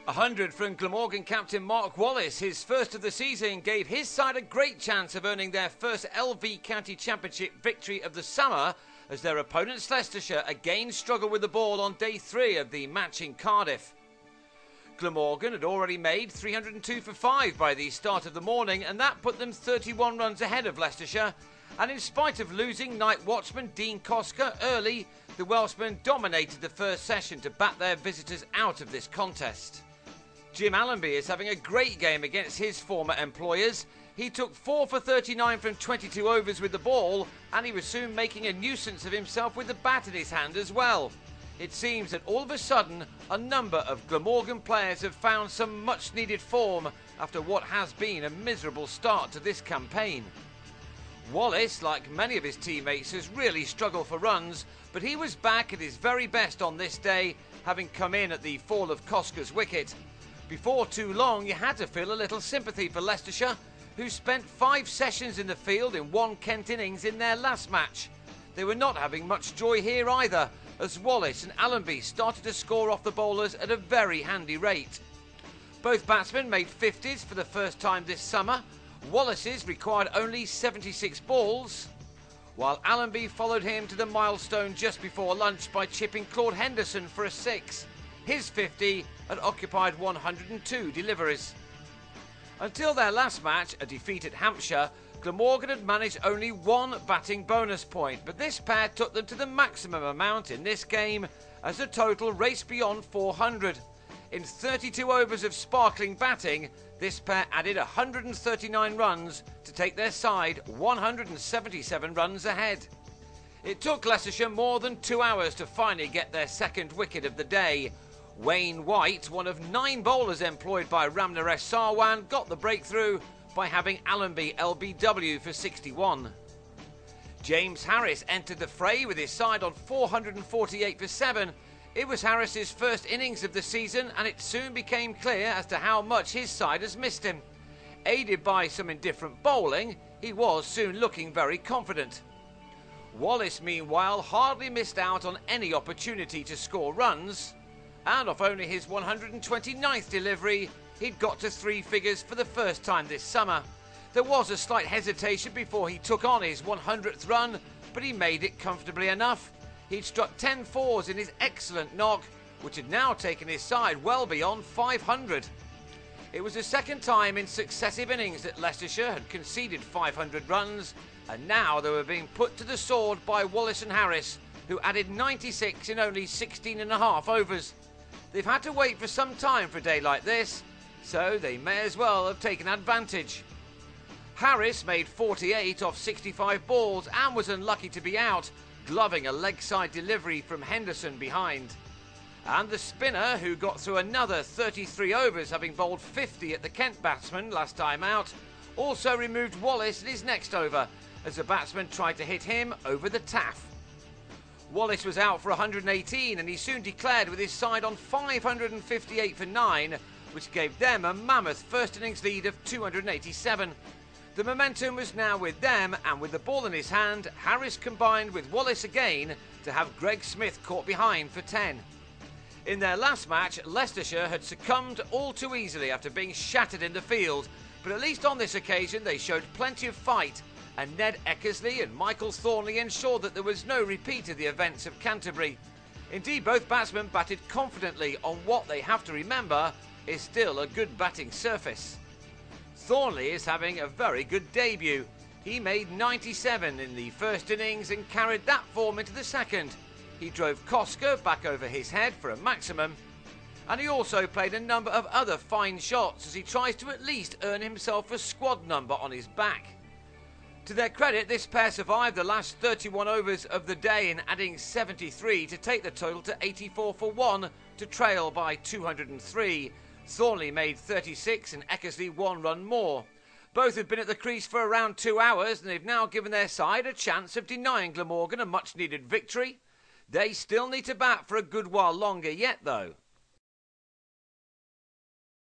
100 from Glamorgan captain Mark Wallace, his first of the season, gave his side a great chance of earning their first LV County Championship victory of the summer as their opponents Leicestershire again struggled with the ball on day 3 of the match in Cardiff. Glamorgan had already made 302 for 5 by the start of the morning, and that put them 31 runs ahead of Leicestershire, and in spite of losing night watchman Dean Koska early, the Welshmen dominated the first session to bat their visitors out of this contest. Jim Allenby is having a great game against his former employers. He took 4 for 39 from 22 overs with the ball, and he was soon making a nuisance of himself with the bat in his hand as well. It seems that all of a sudden, a number of Glamorgan players have found some much needed form after what has been a miserable start to this campaign. Wallace, like many of his teammates, has really struggled for runs, but he was back at his very best on this day, having come in at the fall of Koska's wicket. Before too long, you had to feel a little sympathy for Leicestershire, who spent 5 sessions in the field in 1 Kent innings in their last match. They were not having much joy here either, as Wallace and Allenby started to score off the bowlers at a very handy rate. Both batsmen made 50s for the first time this summer. Wallace's required only 76 balls, while Allenby followed him to the milestone just before lunch by chipping Claude Henderson for a 6. His 50 had occupied 102 deliveries. Until their last match, a defeat at Hampshire, Glamorgan had managed only 1 batting bonus point, but this pair took them to the maximum amount in this game as the total raced beyond 400. In 32 overs of sparkling batting, this pair added 139 runs to take their side 177 runs ahead. It took Leicestershire more than 2 hours to finally get their second wicket of the day. Wayne White, one of 9 bowlers employed by Ramnaresh Sarwan, got the breakthrough by having Allenby LBW for 61. James Harris entered the fray with his side on 448 for 7. It was Harris's first innings of the season, and it soon became clear as to how much his side has missed him. Aided by some indifferent bowling, he was soon looking very confident. Wallace, meanwhile, hardly missed out on any opportunity to score runs, and off only his 129th delivery, he'd got to 3 figures for the first time this summer. There was a slight hesitation before he took on his 100th run, but he made it comfortably enough. He'd struck 10 fours in his excellent knock, which had now taken his side well beyond 500. It was the second time in successive innings that Leicestershire had conceded 500 runs, and now they were being put to the sword by Wallace and Harris, who added 96 in only 16.5 overs. They've had to wait for some time for a day like this, so they may as well have taken advantage. Harris made 48 off 65 balls and was unlucky to be out, gloving a leg side delivery from Henderson behind. And the spinner, who got through another 33 overs having bowled 50 at the Kent batsman last time out, also removed Wallace in his next over as the batsman tried to hit him over the taff. Wallace was out for 118 and he soon declared with his side on 558 for 9, which gave them a mammoth first innings lead of 287. The momentum was now with them, and with the ball in his hand, Harris combined with Wallace again to have Greg Smith caught behind for 10. In their last match, Leicestershire had succumbed all too easily after being shattered in the field, but at least on this occasion they showed plenty of fight, and Ned Eckersley and Michael Thornley ensured that there was no repeat of the events of Canterbury. Indeed, both batsmen batted confidently on what they have to remember is still a good batting surface. Thornley is having a very good debut. He made 97 in the first innings and carried that form into the second. He drove Koska back over his head for a maximum, and he also played a number of other fine shots as he tries to at least earn himself a squad number on his back. To their credit, this pair survived the last 31 overs of the day in adding 73 to take the total to 84 for 1 to trail by 203. Thornley made 36 and Eckersley 1 run more. Both had been at the crease for around 2 hours and they've now given their side a chance of denying Glamorgan a much needed victory. They still need to bat for a good while longer yet though.